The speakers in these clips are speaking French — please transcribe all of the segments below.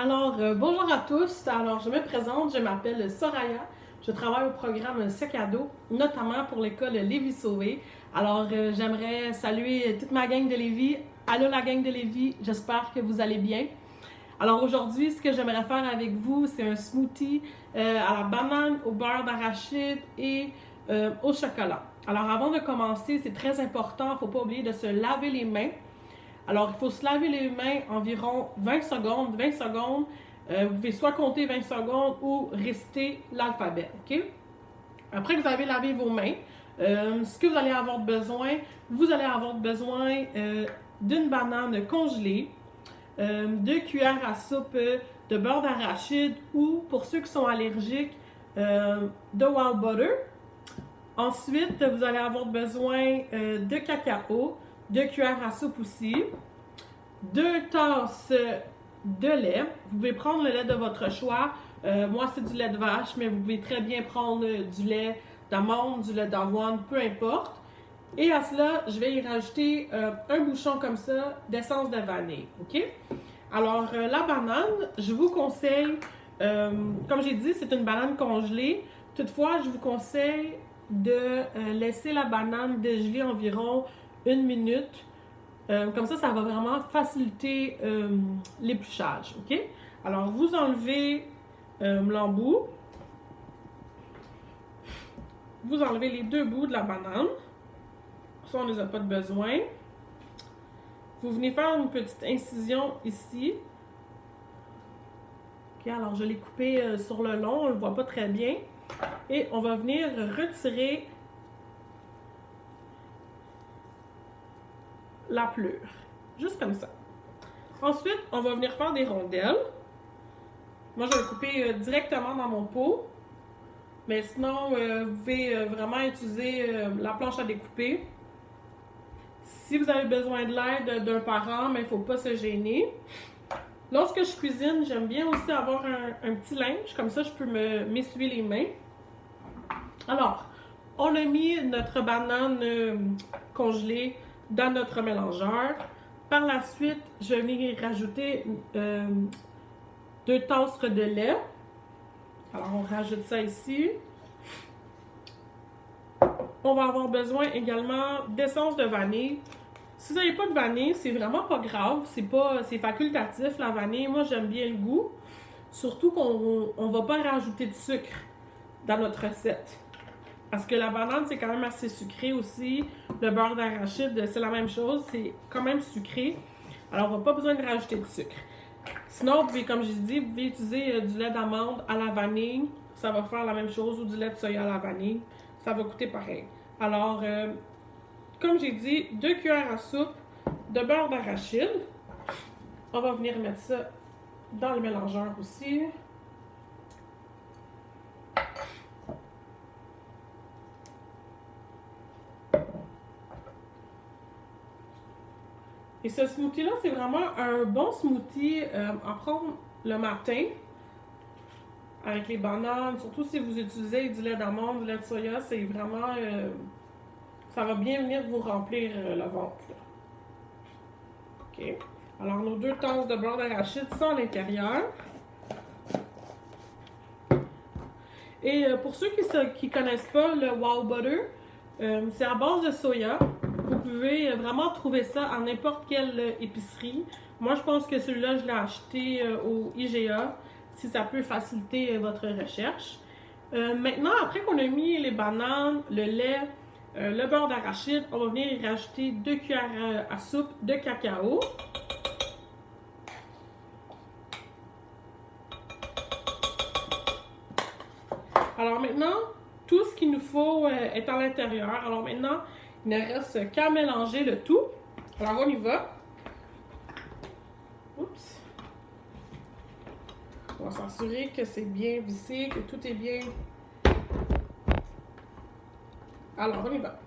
Bonjour à tous. Alors, je me présente, je m'appelle Soraya. Je travaille au programme Sac à dos, notamment pour l'école Lévis-Sauvé. J'aimerais saluer toute ma gang de Lévis. Allô la gang de Lévis, j'espère que vous allez bien. Alors aujourd'hui, ce que j'aimerais faire avec vous, c'est un smoothie à la banane, au beurre d'arachide et au chocolat. Alors avant de commencer, c'est très important, il ne faut pas oublier de se laver les mains. Alors, il faut se laver les mains environ 20 secondes. 20 secondes, vous pouvez soit compter 20 secondes ou réciter l'alphabet, OK? Après que vous avez lavé vos mains, ce que vous allez avoir besoin, d'une banane congelée, 2 cuillères à soupe de beurre d'arachide ou, pour ceux qui sont allergiques, de wild butter. Ensuite, vous allez avoir besoin de cacao, 2 cuillères à soupe aussi, 2 tasses de lait. Vous pouvez prendre le lait de votre choix. Moi, c'est du lait de vache, mais vous pouvez très bien prendre du lait d'amande, du lait d'avoine, peu importe. Et à cela, je vais y rajouter un bouchon comme ça d'essence de vanille. OK? Alors, la banane, je vous conseille, comme j'ai dit, c'est une banane congelée. Toutefois, je vous conseille de laisser la banane dégeler environ 1 minute. Comme ça va vraiment faciliter l'épluchage. OK? Alors, vous enlevez l'embout. Vous enlevez les 2 bouts de la banane. Ça, on ne les a pas de besoin. Vous venez faire une petite incision ici. OK, alors je l'ai coupé sur le long, on ne le voit pas très bien. Et on va venir retirer la pleure. Juste comme ça. Ensuite, on va venir faire des rondelles. Moi, je vais le couper directement dans mon pot. Mais sinon, vous pouvez vraiment utiliser la planche à découper. Si vous avez besoin de l'aide d'un parent, mais il ne faut pas se gêner. Lorsque je cuisine, j'aime bien aussi avoir un petit linge. Comme ça, je peux m'essuyer les mains. Alors, on a mis notre banane congelée dans notre mélangeur. Par la suite, je vais venir rajouter 2 tasses de lait. Alors, on rajoute ça ici. On va avoir besoin également d'essence de vanille. Si vous n'avez pas de vanille, c'est vraiment pas grave. C'est facultatif, la vanille. Moi, j'aime bien le goût. Surtout qu'on ne va pas rajouter de sucre dans notre recette. Parce que la banane, c'est quand même assez sucré aussi. Le beurre d'arachide, c'est la même chose. C'est quand même sucré. Alors, on n'a pas besoin de rajouter de sucre. Sinon, vous pouvez, comme je dis, vous pouvez utiliser du lait d'amande à la vanille. Ça va faire la même chose. Ou du lait de soya à la vanille. Ça va coûter pareil. Alors, comme j'ai dit, 2 cuillères à soupe de beurre d'arachide. On va venir mettre ça dans le mélangeur aussi. Et ce smoothie-là, c'est vraiment un bon smoothie à prendre le matin avec les bananes, surtout si vous utilisez du lait d'amande, du lait de soya, c'est vraiment... ça va bien venir vous remplir le ventre. OK. Alors, nos 2 tasses de beurre d'arachide sont à l'intérieur. Et pour ceux qui ne connaissent pas le wild butter, c'est à base de soya. Vous pouvez vraiment trouver ça à n'importe quelle épicerie. Moi, je pense que celui-là, je l'ai acheté au IGA, si ça peut faciliter votre recherche. Maintenant, après qu'on a mis les bananes, le lait, le beurre d'arachide, on va venir y rajouter 2 cuillères à soupe de cacao. Alors maintenant, tout ce qu'il nous faut est à l'intérieur. Alors maintenant, il ne reste qu'à mélanger le tout. Alors on y va. Oups. On va s'assurer que c'est bien vissé, que tout est bien. Alors on y va.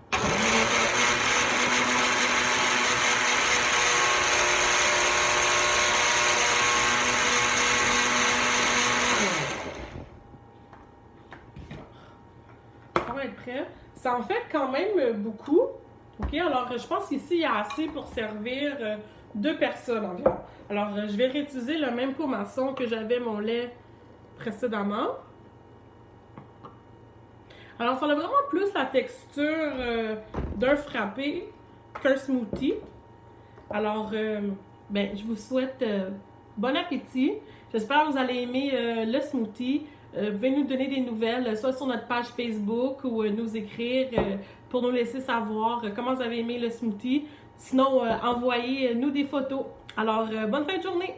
Ça va être prêt. Ça en fait quand même beaucoup. OK, alors je pense qu'ici, il y a assez pour servir 2 personnes environ. Alors, je vais réutiliser le même pot maçon que j'avais mon lait précédemment. Alors, ça a vraiment plus la texture d'un frappé qu'un smoothie. Alors, ben, je vous souhaite bon appétit. J'espère que vous allez aimer le smoothie. Vous pouvez nous donner des nouvelles, soit sur notre page Facebook ou nous écrire pour nous laisser savoir comment vous avez aimé le smoothie. Sinon, envoyez-nous des photos. Alors, bonne fin de journée!